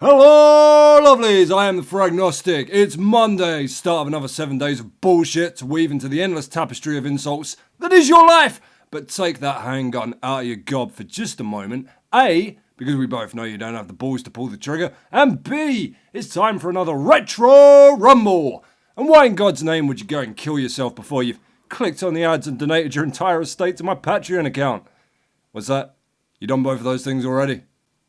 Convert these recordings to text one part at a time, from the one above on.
Hello, lovelies! I am the Fragnostic. It's Monday, start of another 7 days of bullshit to weave into the endless tapestry of insults that is your life. But take that handgun out of your gob for just a moment. A, because we both know you don't have the balls to pull the trigger. And B, it's time for another Retro Rumble. And why in God's name would you go and kill yourself before you've clicked on the ads and donated your entire estate to my Patreon account? What's that? You done both of those things already?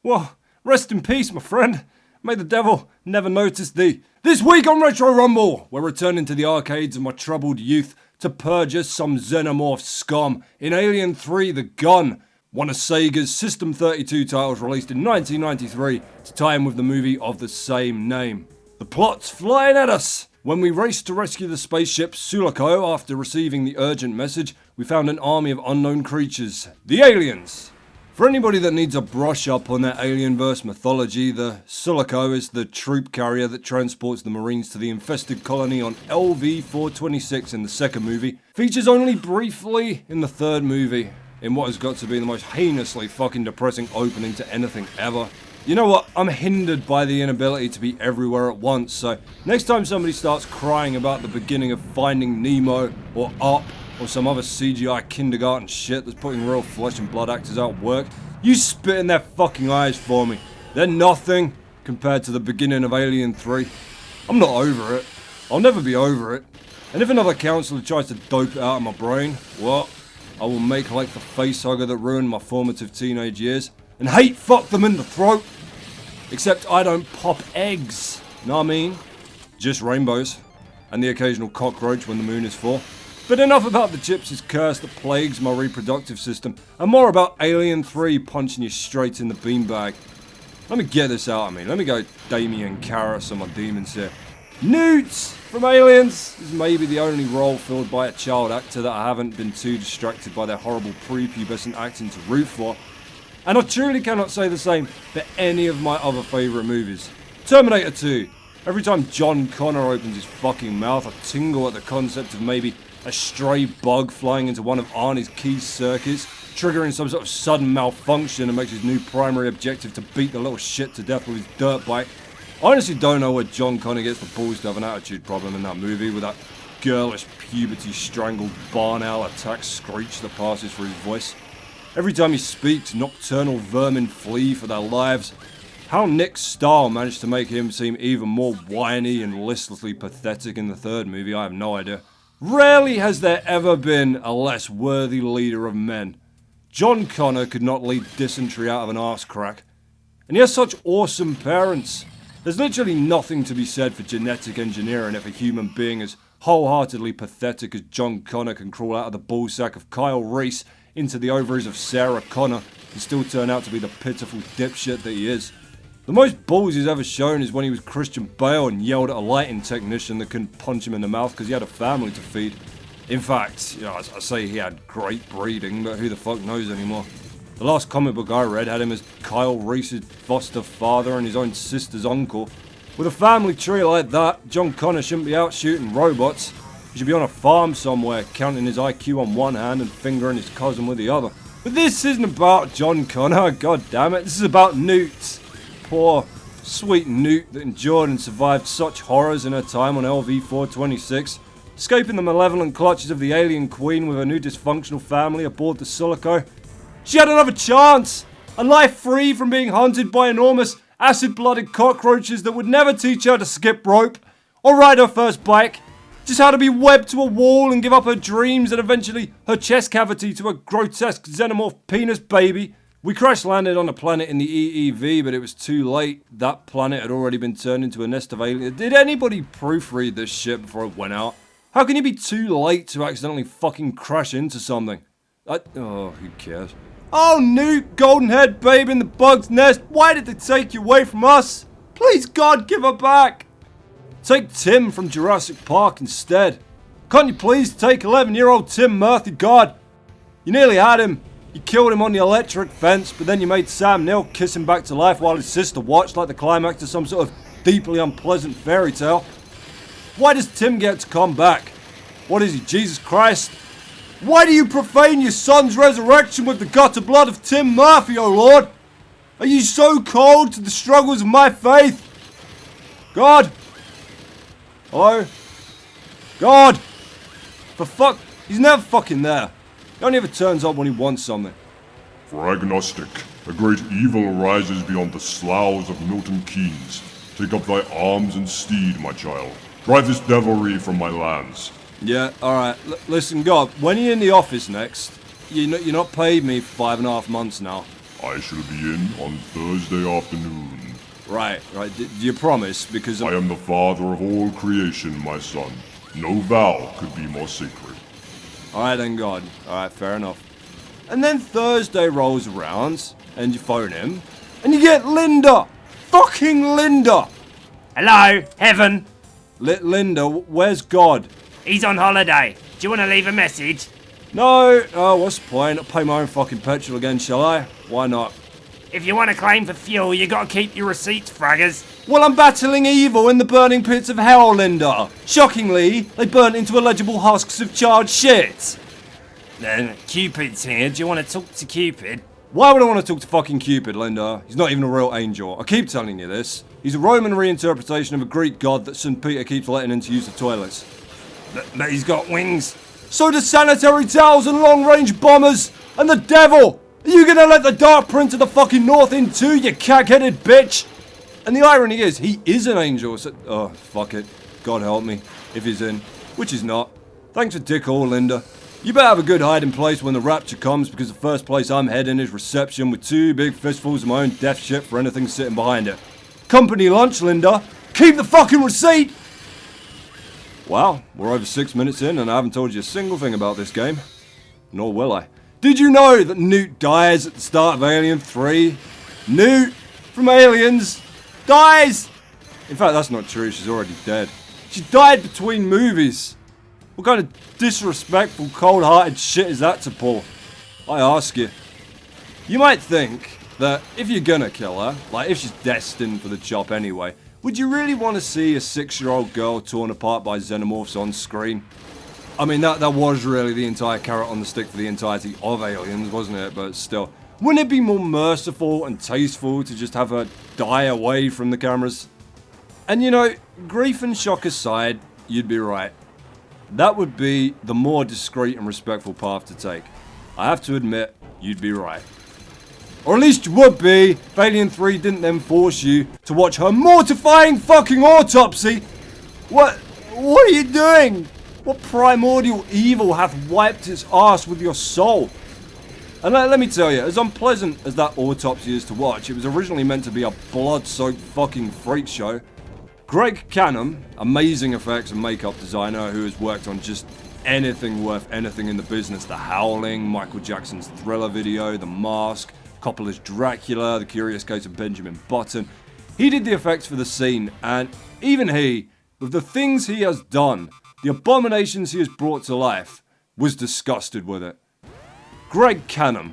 Well, rest in peace, my friend. May the devil never notice thee. This week on Retro Rumble, we're returning to the arcades of my troubled youth to purge some xenomorph scum in Alien 3 The Gun, one of Sega's System 32 titles released in 1993 to tie in with the movie of the same name. The plot's flying at us. When we raced to rescue the spaceship Sulaco after receiving the urgent message, we found an army of unknown creatures, the aliens. For anybody that needs a brush up on their Alienverse mythology, the Sulaco is the troop carrier that transports the Marines to the infested colony on LV-426 in the second movie. Features only briefly in the third movie, in what has got to be the most heinously fucking depressing opening to anything ever. You know what, I'm hindered by the inability to be everywhere at once, so next time somebody starts crying about the beginning of Finding Nemo, or Up, or some other CGI kindergarten shit that's putting real flesh and blood actors out of work, you spit in their fucking eyes for me. They're nothing compared to the beginning of Alien 3. I'm not over it. I'll never be over it. And if another counsellor tries to dope it out of my brain, well, I will make like the facehugger that ruined my formative teenage years and hate fuck them in the throat. Except I don't pop eggs. Know what I mean? Just rainbows. And the occasional cockroach when the moon is full. But enough about the gypsy's curse that plagues my reproductive system, and more about Alien 3 punching you straight in the beanbag. Let me get this out of me. Let me go Damien Karras on my demons here. Newts from Aliens is maybe the only role filled by a child actor that I haven't been too distracted by their horrible prepubescent acting to root for. And I truly cannot say the same for any of my other favourite movies. Terminator 2. Every time John Connor opens his fucking mouth, I tingle at the concept of maybe a stray bug flying into one of Arnie's key circuits, triggering some sort of sudden malfunction and makes his new primary objective to beat the little shit to death with his dirt bike. I honestly don't know where John Connor gets the balls to have an attitude problem in that movie with that girlish puberty strangled barn owl attack screech that passes through his voice. Every time he speaks, nocturnal vermin flee for their lives. How Nick Stahl managed to make him seem even more whiny and listlessly pathetic in the third movie, I have no idea. Rarely has there ever been a less worthy leader of men. John Connor could not lead dysentery out of an arse crack. And he has such awesome parents. There's literally nothing to be said for genetic engineering if a human being as wholeheartedly pathetic as John Connor can crawl out of the ballsack of Kyle Reese into the ovaries of Sarah Connor and still turn out to be the pitiful dipshit that he is. The most balls he's ever shown is when he was Christian Bale and yelled at a lighting technician that couldn't punch him in the mouth because he had a family to feed. In fact, I say he had great breeding, but who the fuck knows anymore. The last comic book I read had him as Kyle Reese's foster father and his own sister's uncle. With a family tree like that, John Connor shouldn't be out shooting robots. He should be on a farm somewhere, counting his IQ on one hand and fingering his cousin with the other. But this isn't about John Connor, god damn it, this is about Newt. Poor, sweet Newt that endured and survived such horrors in her time on LV-426, escaping the malevolent clutches of the alien queen with her new dysfunctional family aboard the Sulaco. She had another chance! A life free from being hunted by enormous, acid-blooded cockroaches that would never teach her to skip rope, or ride her first bike, just how to be webbed to a wall and give up her dreams and eventually her chest cavity to a grotesque xenomorph penis baby. We crash landed on a planet in the EEV, but it was too late. That planet had already been turned into a nest of aliens. Did anybody proofread this shit before it went out? How can you be too late to accidentally fucking crash into something? Oh, who cares? Oh, Newt, golden-haired babe in the bug's nest, why did they take you away from us? Please, God, give her back. Take Tim from Jurassic Park instead. Can't you please take 11-year-old Tim Murphy, God? You nearly had him. You killed him on the electric fence, but then you made Sam Neill kiss him back to life while his sister watched like the climax to some sort of deeply unpleasant fairy tale. Why does Tim get to come back? What is he, Jesus Christ? Why do you profane your son's resurrection with the gutter blood of Tim Murphy, oh Lord? Are you so cold to the struggles of my faith? God? Hello? God! For fuck, he's never fucking there. He only ever turns up when he wants something. Fragnostic, a great evil rises beyond the sloughs of Milton Keynes. Take up thy arms and steed, my child. Drive this devilry from my lands. Yeah, alright. Listen, God, when are you in the office next? You're not paid me for 5.5 months now. I shall be in on Thursday afternoon. Right. Do you promise? Because I am the father of all creation, my son. No vow could be more sacred. Alright then, God. Alright, fair enough. And then Thursday rolls around, and you phone him, and you get Linda! Fucking Linda! Hello, Heaven. Linda, where's God? He's on holiday. Do you want to leave a message? No, oh, what's the point? I'll pay my own fucking petrol again, shall I? Why not? If you want to claim for fuel, you gotta keep your receipts, fraggers. Well, I'm battling evil in the burning pits of hell, Linda. Shockingly, they burnt into illegible husks of charred shit. Then Cupid's here. Do you want to talk to Cupid? Why would I want to talk to fucking Cupid, Linda? He's not even a real angel. I keep telling you this. He's a Roman reinterpretation of a Greek god that St. Peter keeps letting in to use the toilets. But he's got wings. So does sanitary towels and long-range bombers and the devil! Are you gonna let the dark prince of the fucking north in too, you cack-headed bitch? And the irony is, he is an angel, so... Oh, fuck it. God help me, if he's in. Which he's not. Thanks for dick all, Linda. You better have a good hiding place when the rapture comes, because the first place I'm heading is reception with 2 big fistfuls of my own death shit for anything sitting behind it. Company lunch, Linda. Keep the fucking receipt! Wow, we're over 6 minutes in and I haven't told you a single thing about this game. Nor will I. Did you know that Newt dies at the start of Alien 3? Newt from Aliens dies! In fact, that's not true, she's already dead. She died between movies. What kind of disrespectful, cold-hearted shit is that to pull? I ask you. You might think that if you're gonna kill her, like if she's destined for the chop anyway, would you really want to see a 6-year-old girl torn apart by xenomorphs on screen? I mean, that was really the entire carrot on the stick for the entirety of Aliens, wasn't it? But still, wouldn't it be more merciful and tasteful to just have her die away from the cameras? And you know, grief and shock aside, you'd be right. That would be the more discreet and respectful path to take. I have to admit, you'd be right. Or at least you would be if Alien 3 didn't then force you to watch her mortifying fucking autopsy. What are you doing? What primordial evil hath wiped its arse with your soul? And let me tell you, as unpleasant as that autopsy is to watch, it was originally meant to be a blood-soaked fucking freak show. Greg Canham, amazing effects and makeup designer who has worked on just anything worth anything in the business. The Howling, Michael Jackson's Thriller video, The Mask, Coppola's Dracula, The Curious Case of Benjamin Button. He did the effects for the scene, and even he, with the things he has done, the abominations he has brought to life, was disgusted with it. Greg Canham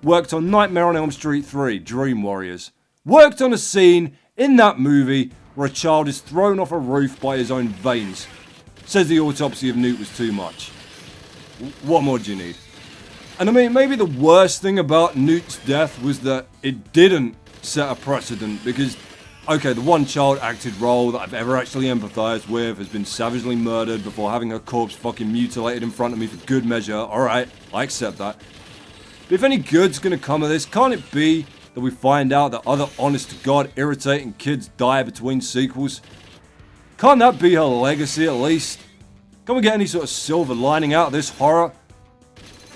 worked on Nightmare on Elm Street 3, Dream Warriors. Worked on a scene in that movie where a child is thrown off a roof by his own veins. Says the autopsy of Newt was too much. What more do you need? And I mean, maybe the worst thing about Newt's death was that it didn't set a precedent, because, okay, the one child acted role that I've ever actually empathized with has been savagely murdered before having her corpse fucking mutilated in front of me for good measure. Alright, I accept that. But if any good's gonna come of this, can't it be that we find out that other honest-to-God irritating kids die between sequels? Can't that be her legacy at least? Can't we get any sort of silver lining out of this horror?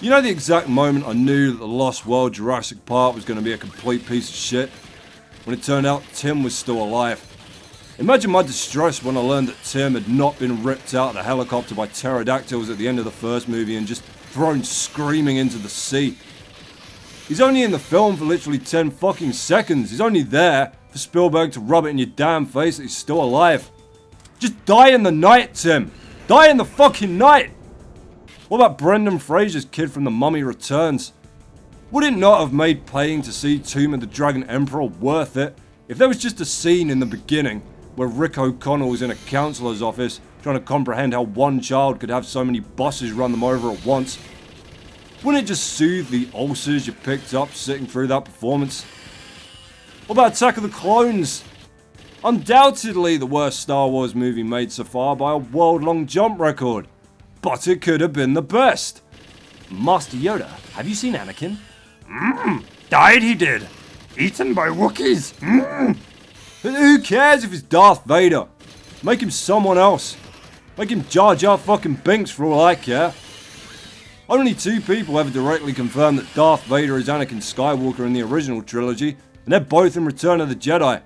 You know the exact moment I knew that the Lost World Jurassic Park was going to be a complete piece of shit? When it turned out Tim was still alive. Imagine my distress when I learned that Tim had not been ripped out of the helicopter by pterodactyls at the end of the first movie and just thrown screaming into the sea. He's only in the film for literally 10 fucking seconds. He's only there for Spielberg to rub it in your damn face that he's still alive. Just die in the night, Tim. Die in the fucking night. What about Brendan Fraser's kid from The Mummy Returns? Would it not have made paying to see Tomb of the Dragon Emperor worth it if there was just a scene in the beginning where Rick O'Connell was in a counsellor's office trying to comprehend how one child could have so many buses run them over at once? Wouldn't it just soothe the ulcers you picked up sitting through that performance? What about Attack of the Clones? Undoubtedly the worst Star Wars movie made so far by a world-long jump record. But it could have been the best. Master Yoda, have you seen Anakin? Died he did. Eaten by Wookiees. Who cares if it's Darth Vader? Make him someone else. Make him Jar Jar fucking Binks for all I care. Only 2 people ever directly confirmed that Darth Vader is Anakin Skywalker in the original trilogy, and they're both in Return of the Jedi.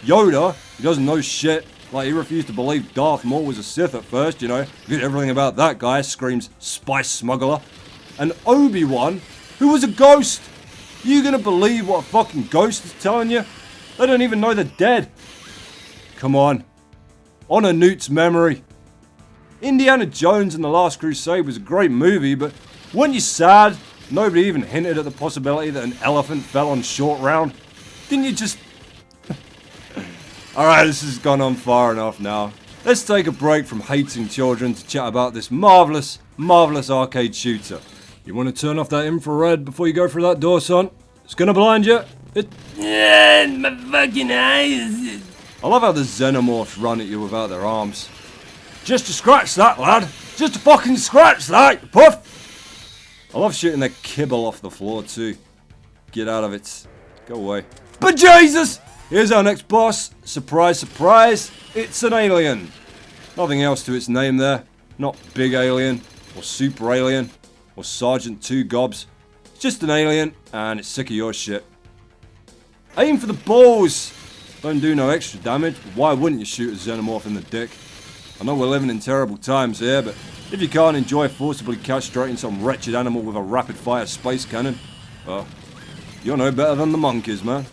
Yoda, he doesn't know shit, like he refused to believe Darth Maul was a Sith at first, you know, because everything about that guy screams spice smuggler. And Obi-Wan, who was a ghost. You gonna believe what a fucking ghost is telling you? They don't even know they're dead. Come on. Honor Newt's memory. Indiana Jones and the Last Crusade was a great movie, but weren't you sad nobody even hinted at the possibility that an elephant fell on short round? Didn't you just... Alright, this has gone on far enough now. Let's take a break from hating children to chat about this marvellous, marvellous arcade shooter. You want to turn off that infrared before you go through that door, son? It's gonna blind you. My fucking eyes. I love how the xenomorphs run at you without their arms. Just to scratch that, lad. Just to fucking scratch that, you puff. I love shooting their kibble off the floor too. Get out of it. Go away. But Jesus! Here's our next boss. Surprise, surprise. It's an alien. Nothing else to its name there. Not Big Alien, or Super Alien, or Sergeant 2 Gobs. It's just an alien, and it's sick of your shit. Aim for the balls! Don't do no extra damage, but why wouldn't you shoot a xenomorph in the dick? I know we're living in terrible times here, but if you can't enjoy forcibly castrating some wretched animal with a rapid-fire space cannon, well, you're no better than the monkeys, man.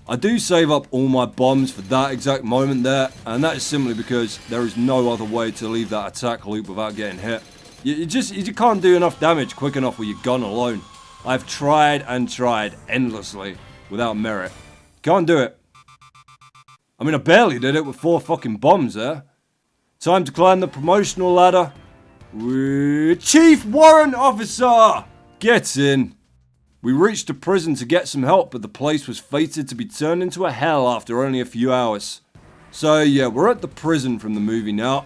I do save up all my bombs for that exact moment there, and that is simply because there is no other way to leave that attack loop without getting hit. You just can't do enough damage quick enough with your gun alone. I've tried and tried endlessly without merit. Can't do it. I mean, I barely did it with 4 fucking bombs there. Time to climb the promotional ladder. Chief Warrant Officer! Get in. We reached a prison to get some help, but the place was fated to be turned into a hell after only a few hours. So yeah, we're at the prison from the movie now.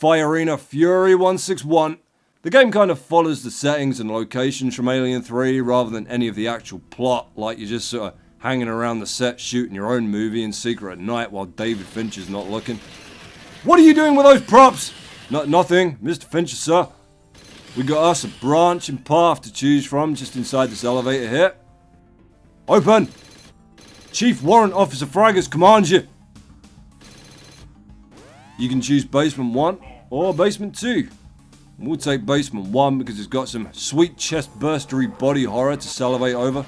Firearena Fury 161. The game kind of follows the settings and locations from Alien 3 rather than any of the actual plot, like you're just sort of hanging around the set shooting your own movie in secret at night while David Fincher's not looking. What are you doing with those props? Nothing, Mr. Fincher, sir. We got us a branch and path to choose from just inside this elevator here. Open! Chief Warrant Officer Fraggers commands you. You can choose basement 1 or basement 2. We'll take basement 1 because it's got some sweet chest burstery body horror to salivate over.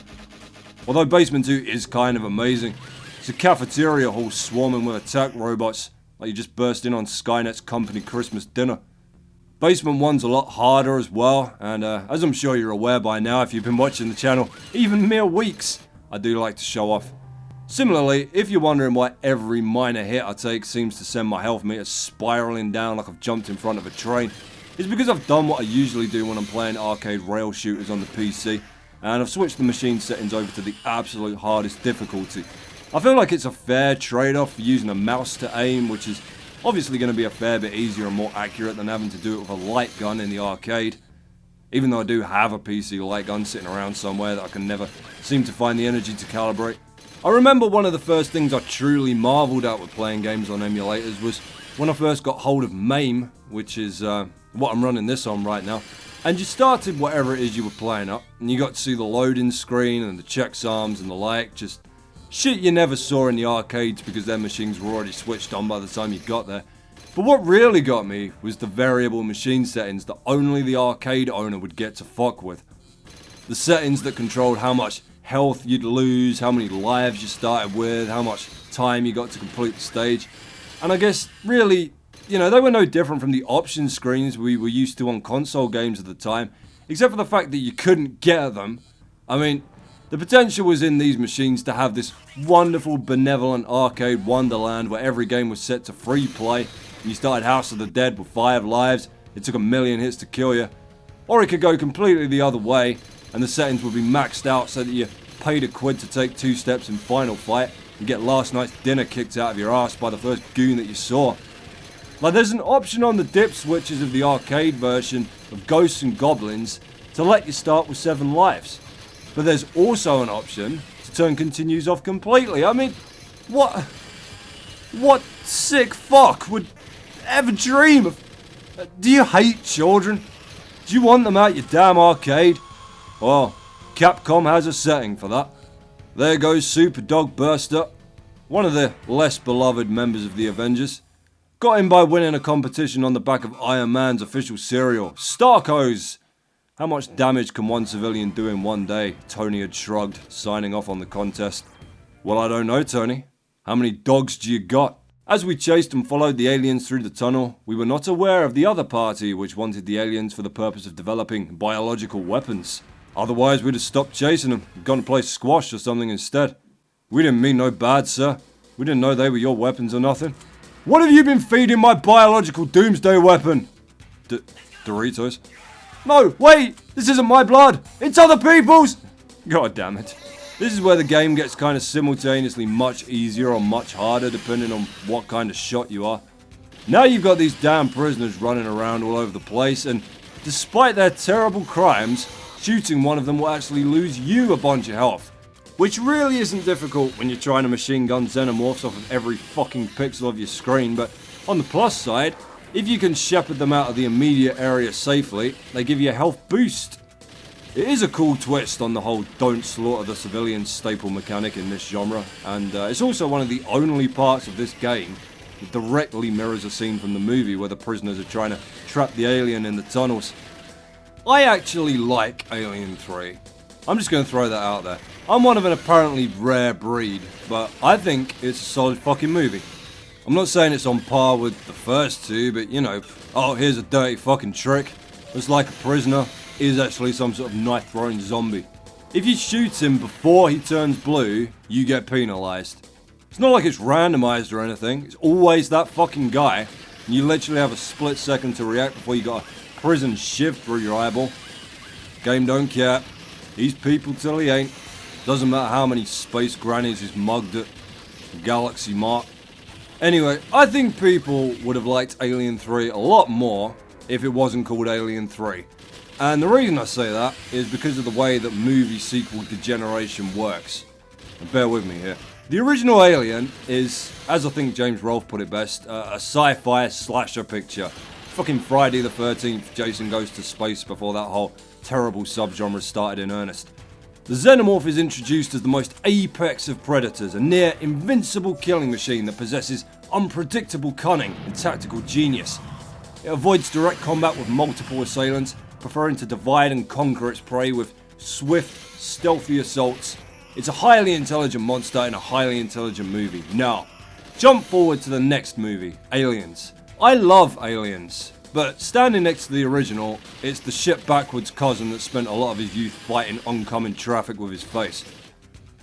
Although basement 2 is kind of amazing. It's a cafeteria hall swarming with attack robots, like you just burst in on Skynet's company Christmas dinner. Basement 1's a lot harder as well, and as I'm sure you're aware by now if you've been watching the channel even mere weeks, I do like to show off. Similarly, if you're wondering why every minor hit I take seems to send my health meter spiraling down like I've jumped in front of a train, it's because I've done what I usually do when I'm playing arcade rail shooters on the PC, and I've switched the machine settings over to the absolute hardest difficulty. I feel like it's a fair trade-off for using a mouse to aim, which is obviously going to be a fair bit easier and more accurate than having to do it with a light gun in the arcade. Even though I do have a PC light gun sitting around somewhere that I can never seem to find the energy to calibrate. I remember one of the first things I truly marvelled at with playing games on emulators was when I first got hold of MAME, which is what I'm running this on right now. And you started whatever it is you were playing up, and you got to see the loading screen and the checksums and the like, just shit you never saw in the arcades because their machines were already switched on by the time you got there. But what really got me was the variable machine settings that only the arcade owner would get to fuck with. The settings that controlled how much health you'd lose, how many lives you started with, how much time you got to complete the stage. And I guess, really, you know, they were no different from the option screens we were used to on console games at the time, except for the fact that you couldn't get at them. I mean, the potential was in these machines to have this wonderful, benevolent arcade wonderland where every game was set to free play, and you started House of the Dead with 5 lives, it took 1,000,000 hits to kill you. Or it could go completely the other way, and the settings would be maxed out so that you paid £1 to take 2 steps in final fight, and get last night's dinner kicked out of your ass by the first goon that you saw. Like, there's an option on the dip switches of the arcade version of Ghosts and Goblins to let you start with 7 lives. But there's also an option to turn continues off completely. I mean, what sick fuck would ever dream of... Do you hate children? Do you want them out your damn arcade? Well, Capcom has a setting for that. There goes Super Dog Burster, one of the less beloved members of the Avengers. Got him by winning a competition on the back of Iron Man's official cereal, Starkos. How much damage can one civilian do in one day? Tony had shrugged, signing off on the contest. Well, I don't know, Tony. How many dogs do you got? As we chased and followed the aliens through the tunnel, we were not aware of the other party which wanted the aliens for the purpose of developing biological weapons. Otherwise, we'd have stopped chasing them and gone to play squash or something instead. We didn't mean no bad, sir. We didn't know they were your weapons or nothing. What have you been feeding my biological doomsday weapon? Doritos? No, wait! This isn't my blood! It's other people's! God damn it. This is where the game gets kind of simultaneously much easier or much harder depending on what kind of shot you are. Now you've got these damn prisoners running around all over the place, and despite their terrible crimes, shooting one of them will actually lose you a bunch of health. Which really isn't difficult when you're trying to machine gun xenomorphs off of every fucking pixel of your screen, but on the plus side, if you can shepherd them out of the immediate area safely, they give you a health boost. It is a cool twist on the whole don't slaughter the civilians staple mechanic in this genre, and it's also one of the only parts of this game that directly mirrors a scene from the movie where the prisoners are trying to trap the alien in the tunnels. I actually like Alien 3. I'm just going to throw that out there. I'm one of an apparently rare breed, but I think it's a solid fucking movie. I'm not saying it's on par with the first two, but you know, oh, here's a dirty fucking trick. It's like a prisoner is actually some sort of knife-throwing zombie. If you shoot him before he turns blue, you get penalised. It's not like it's randomised or anything, it's always that fucking guy, and you literally have a split second to react before you got a prison shiv through your eyeball. Game don't care. He's people till he ain't. Doesn't matter how many space grannies he's mugged at Galaxy Mart. Anyway, I think people would have liked Alien 3 a lot more if it wasn't called Alien 3. And the reason I say that is because of the way that movie sequel degeneration works. And bear with me here. The original Alien is, as I think James Rolfe put it best, a sci-fi slasher picture. Fucking Friday the 13th, Jason goes to space before that whole terrible subgenre started in earnest. The Xenomorph is introduced as the most apex of predators, a near invincible killing machine that possesses unpredictable cunning and tactical genius. It avoids direct combat with multiple assailants, preferring to divide and conquer its prey with swift, stealthy assaults. It's a highly intelligent monster in a highly intelligent movie. Now, jump forward to the next movie, Aliens. I love Aliens. But standing next to the original, it's the shit backwards cousin that spent a lot of his youth fighting oncoming traffic with his face.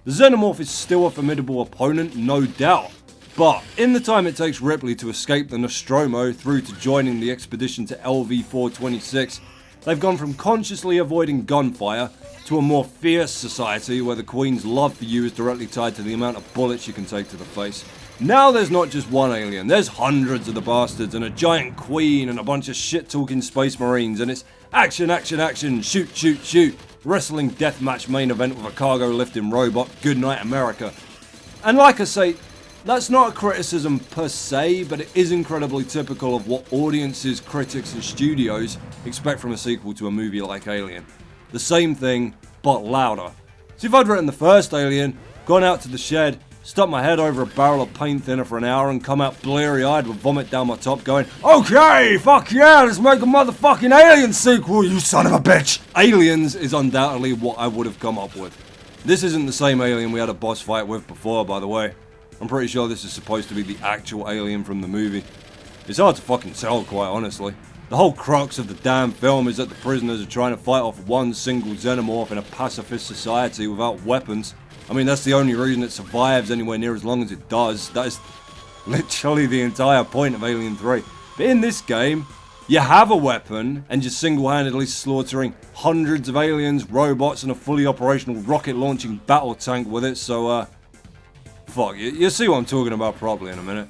The Xenomorph is still a formidable opponent, no doubt, but in the time it takes Ripley to escape the Nostromo through to joining the expedition to LV-426, they've gone from consciously avoiding gunfire to a more fierce society where the Queen's love for you is directly tied to the amount of bullets you can take to the face. Now there's not just one alien, there's hundreds of the bastards and a giant queen and a bunch of shit-talking space marines, and it's action, action, action, shoot, shoot, shoot, wrestling deathmatch main event with a cargo lifting robot, good night America. And like I say, that's not a criticism per se, but it is incredibly typical of what audiences, critics and studios expect from a sequel to a movie like Alien. The same thing, but louder. So if I'd written the first Alien, gone out to the shed, stuck my head over a barrel of paint thinner for an hour and come out bleary-eyed with vomit down my top going, okay, fuck yeah, let's make a motherfucking Alien sequel, you son of a bitch! Aliens is undoubtedly what I would have come up with. This isn't the same alien we had a boss fight with before, by the way. I'm pretty sure this is supposed to be the actual alien from the movie. It's hard to fucking tell, quite honestly. The whole crux of the damn film is that the prisoners are trying to fight off one single xenomorph in a pacifist society without weapons. I mean, that's the only reason it survives anywhere near as long as it does. That is literally the entire point of Alien 3. But in this game, You have a weapon, and you're single-handedly slaughtering hundreds of aliens, robots, and a fully operational rocket-launching battle tank with it, so, fuck, you'll see what I'm talking about probably in a minute.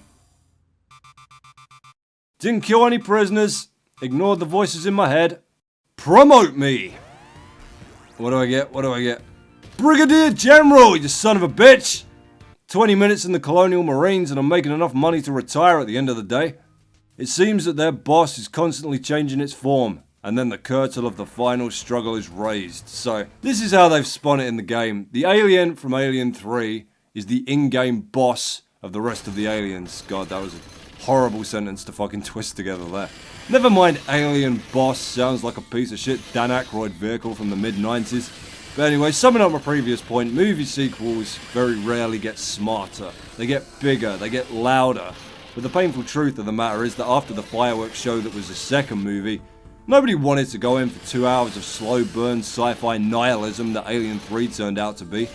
Didn't kill any prisoners, ignored the voices in my head. Promote me! What do I get? What do I get? Brigadier General, you son of a bitch! 20 minutes in the Colonial Marines and I'm making enough money to retire at the end of the day. It seems that their boss is constantly changing its form, and then the curtain of the final struggle is raised. So, this is how they've spun it in the game. The alien from Alien 3 is the in-game boss of the rest of the aliens. God, that was a horrible sentence to fucking twist together there. Never mind alien boss, sounds like a piece of shit Dan Aykroyd vehicle from the mid-90s. But anyway, summing up my previous point, movie sequels very rarely get smarter. They get bigger, they get louder. But the painful truth of the matter is that after the fireworks show that was the second movie, nobody wanted to go in for 2 hours of slow burn sci-fi nihilism that Alien 3 turned out to be.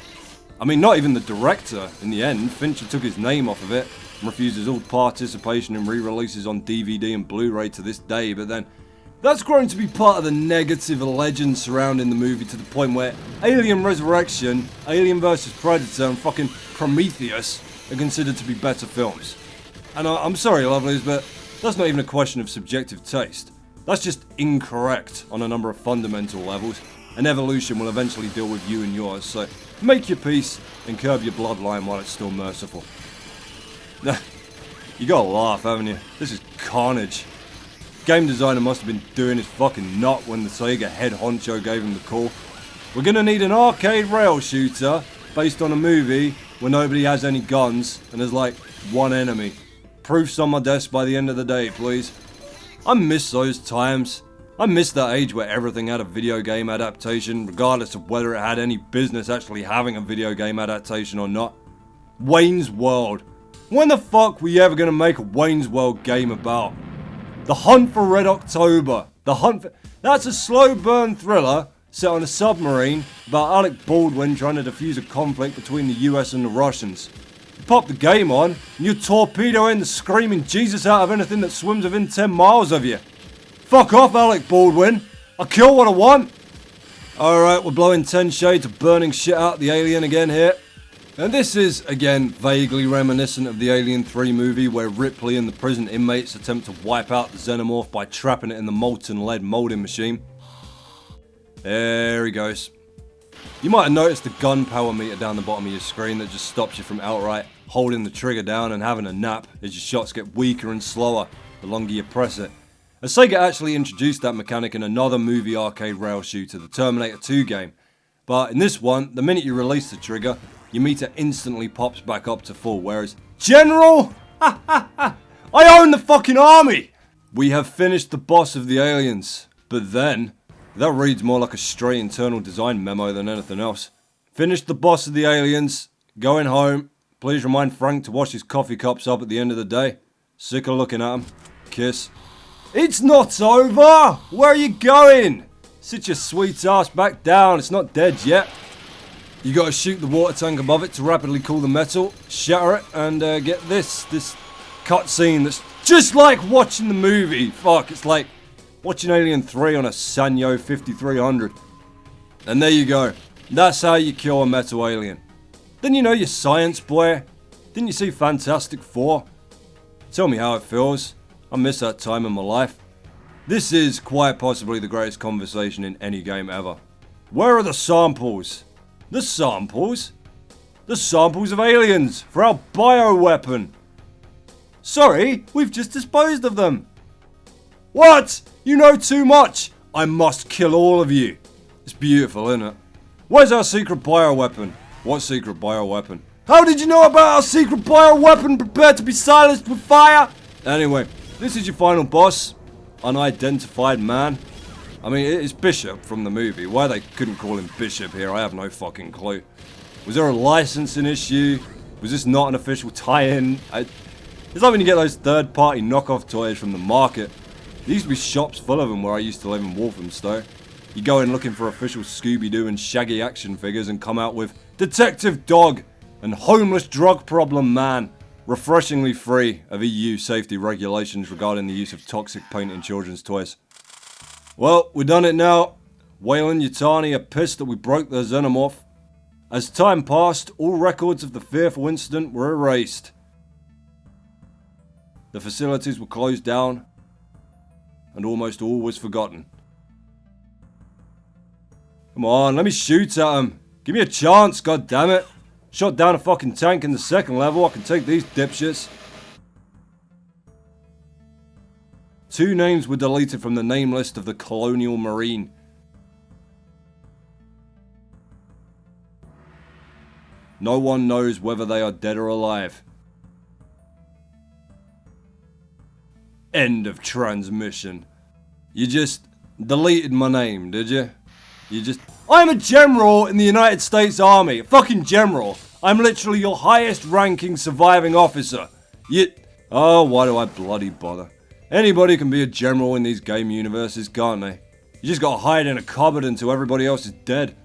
I mean, not even the director in the end. Fincher took his name off of it and refuses all participation in re-releases on DVD and Blu-ray to this day, but then that's grown to be part of the negative legend surrounding the movie to the point where Alien Resurrection, Alien vs Predator and fucking Prometheus are considered to be better films. And I'm sorry, lovelies, but that's not even a question of subjective taste. That's just incorrect on a number of fundamental levels, and evolution will eventually deal with you and yours, so make your peace and curb your bloodline while it's still merciful. You gotta laugh, haven't you? This is carnage. Game designer must have been doing his fucking nut when the Sega head honcho gave him the call. We're gonna need an arcade rail shooter based on a movie where nobody has any guns and there's like one enemy. Proofs on my desk by the end of the day, please. I miss those times. I miss that age where everything had a video game adaptation, regardless of whether it had any business actually having a video game adaptation or not. Wayne's World. When the fuck were you ever gonna make a Wayne's World game about? The Hunt for Red October. That's a slow burn thriller set on a submarine about Alec Baldwin trying to defuse a conflict between the US and the Russians. You pop the game on, and you're torpedoing the screaming Jesus out of anything that swims within 10 miles of you. Fuck off, Alec Baldwin. I kill what I want. Alright, we're blowing 10 shades of burning shit out the alien again here. And this is, again, vaguely reminiscent of the Alien 3 movie where Ripley and the prison inmates attempt to wipe out the xenomorph by trapping it in the molten lead molding machine. There he goes. You might have noticed the gun power meter down the bottom of your screen that just stops you from outright holding the trigger down and having a nap as your shots get weaker and slower the longer you press it. As Sega actually introduced that mechanic in another movie arcade rail shooter, the Terminator 2 game. But in this one, the minute you release the trigger, your meter instantly pops back up to full, whereas General! I own the fucking army! We have finished the boss of the aliens, but then, that reads more like a straight internal design memo than anything else. Finished the boss of the aliens, going home, please remind Frank to wash his coffee cups up at the end of the day. Sick of looking at him. Kiss. It's not over! Where are you going? Sit your sweet ass back down, it's not dead yet. You gotta shoot the water tank above it to rapidly cool the metal, shatter it, and get this cutscene that's just like watching the movie. Fuck, it's like watching Alien 3 on a Sanyo 5300. And there you go. That's how you kill a metal alien. Then you know your science, boy. Didn't you see Fantastic Four? Tell me how it feels. I miss that time in my life. This is quite possibly the greatest conversation in any game ever. Where are the samples? The samples? The samples of aliens for our bioweapon. Sorry, we've just disposed of them. What? You know too much. I must kill all of you. It's beautiful, isn't it? Where's our secret bioweapon? What secret bioweapon? How did you know about our secret bioweapon? Prepared to be silenced with fire? Anyway, this is your final boss. Unidentified man. I mean, it's Bishop from the movie. Why they couldn't call him Bishop here, I have no fucking clue. Was there a licensing issue? Was this not an official tie-in? It's like when you get those third-party knockoff toys from the market. There used to be shops full of them where I used to live in Walthamstow. You go in looking for official Scooby-Doo and Shaggy action figures and come out with Detective Dog and Homeless Drug Problem Man. refreshingly free of EU safety regulations regarding the use of toxic paint in children's toys. Well, we've done it now. Wayland Yutani are pissed that we broke their xenomorph. As time passed, all records of the fearful incident were erased. The facilities were closed down, and almost all was forgotten. Come on, let me shoot at him. Give me a chance, goddammit. Shot down a fucking tank in the second level, I can take these dipshits. 2 names were deleted from the name list of the Colonial Marine. No one knows whether they are dead or alive. End of transmission. You just deleted my name, did you? I'm a general in the United States Army. A fucking general. I'm literally your highest ranking surviving officer. Oh, why do I bloody bother? Anybody can be a general in these game universes, can't they? You just gotta hide in a cupboard until everybody else is dead.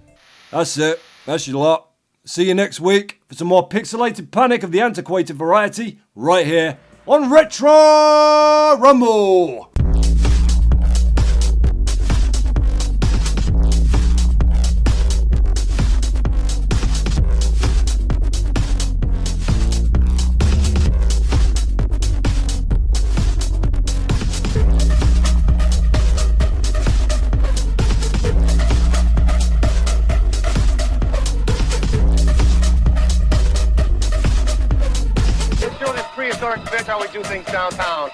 That's it. That's your lot. See you next week for some more pixelated panic of the antiquated variety, right here on Retro Rumble! Prehistoric bitch, how we do things downtown.